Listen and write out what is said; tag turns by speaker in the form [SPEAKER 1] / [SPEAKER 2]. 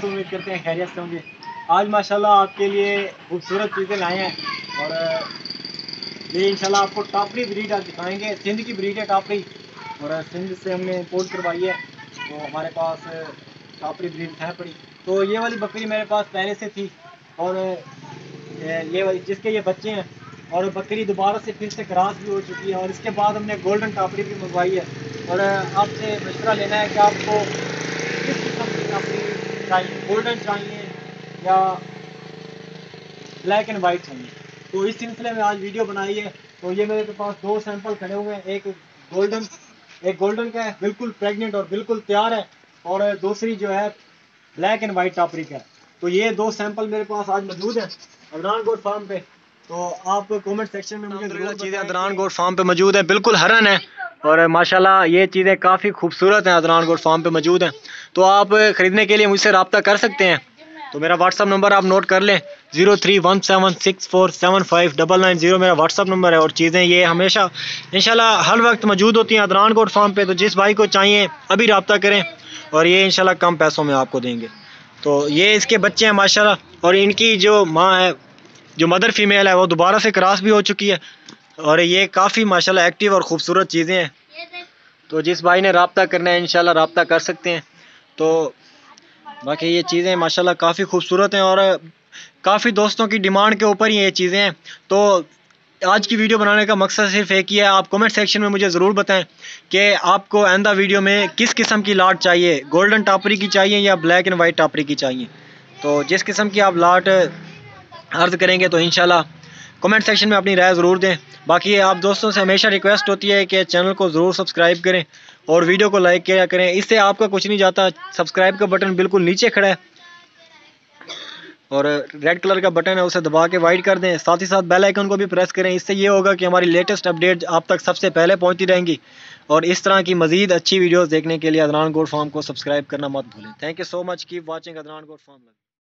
[SPEAKER 1] दोस्तों, उम्मीद करते हैं खैरियत से होंगे। आज माशाल्लाह आपके लिए खूबसूरत चीज़ें लाए हैं और ये इंशाल्लाह आपको टापरी ब्रीड आज दिखाएंगे। सिंध की ब्रीड है टापरी और सिंध से हमने इंपोर्ट करवाई है, तो हमारे पास टापरी ब्रीड है पड़ी। तो ये वाली बकरी मेरे पास पहले से थी और ये वाली जिसके ये बच्चे हैं, और बकरी दोबारा से फिर से क्रॉस भी हो चुकी है। और इसके बाद हमने गोल्डन टापरी भी मंगवाई है और आपसे मशवरा लेना है कि आपको किस किस्म की टापरी चाहिए, गोल्डन चाहिए या ब्लैक एंड वाइट चाहिए। तो इस सिलसिले में आज वीडियो बनाई है। तो ये मेरे पास दो सैंपल खड़े हुए हैं, एक गोल्डन का है, बिल्कुल प्रेग्नेंट और बिल्कुल तैयार है, और दूसरी जो है ब्लैक एंड वाइट टापरी का है। तो ये दो सैंपल मेरे पास आज मौजूद है अदनान गोट फार्म पे। तो आप कमेंट सेक्शन में मुझे चीज़ें अदनान गोट फार्म पे मौजूद है, बिल्कुल हरन है और माशाल्लाह ये चीज़ें काफ़ी खूबसूरत हैं, अदनान गोट फार्म पे मौजूद हैं। तो आप ख़रीदने के लिए मुझसे रब्ता कर सकते हैं। तो मेरा व्हाट्सअप नंबर आप नोट कर लें, 0317647599 मेरा व्हाट्सअप नंबर है। और चीज़ें ये हमेशा इंशाल्लाह हर वक्त मौजूद होती हैं अदनान गोट फार्म पे। तो जिस भाई को चाहिए अभी रब्ता करें और ये इंशाल्लाह कम पैसों में आपको देंगे। तो ये इसके बच्चे हैं माशाल्लाह, और इनकी जो माँ है, जो मदर फीमेल है, वो दोबारा से क्रॉस भी हो चुकी है और ये काफ़ी माशाल्लाह एक्टिव और ख़ूबसूरत चीज़ें हैं। तो जिस भाई ने रब्ता करना है इंशाल्लाह रब्ता कर सकते हैं। तो बाकी ये चीज़ें माशाल्लाह काफ़ी खूबसूरत हैं और काफ़ी दोस्तों की डिमांड के ऊपर ही ये चीज़ें हैं। तो आज की वीडियो बनाने का मकसद सिर्फ एक ही है, आप कमेंट सेक्शन में मुझे ज़रूर बताएं कि आपको आइंदा वीडियो में किस किस्म की लाट चाहिए, गोल्डन टापरी की चाहिए या ब्लैक एंड वाइट टापरी की चाहिए। तो जिस किस्म की आप लाट अर्ज़ करेंगे तो इंशाल्लाह कमेंट सेक्शन में अपनी राय ज़रूर दें। बाकी आप दोस्तों से हमेशा रिक्वेस्ट होती है कि चैनल को ज़रूर सब्सक्राइब करें और वीडियो को लाइक किया करें, इससे आपका कुछ नहीं जाता। सब्सक्राइब का बटन बिल्कुल नीचे खड़ा है और रेड कलर का बटन है, उसे दबा के वाइट कर दें। साथ ही साथ बेल आइकन को भी प्रेस करें, इससे ये होगा कि हमारी लेटेस्ट अपडेट आप तक सबसे पहले पहुंचती रहेंगी। और इस तरह की मज़ीद अच्छी वीडियोस देखने के लिए अदनान गोट फार्म को सब्सक्राइब करना मत भूलें। Thank you so much, keep watching Adnan goat farm.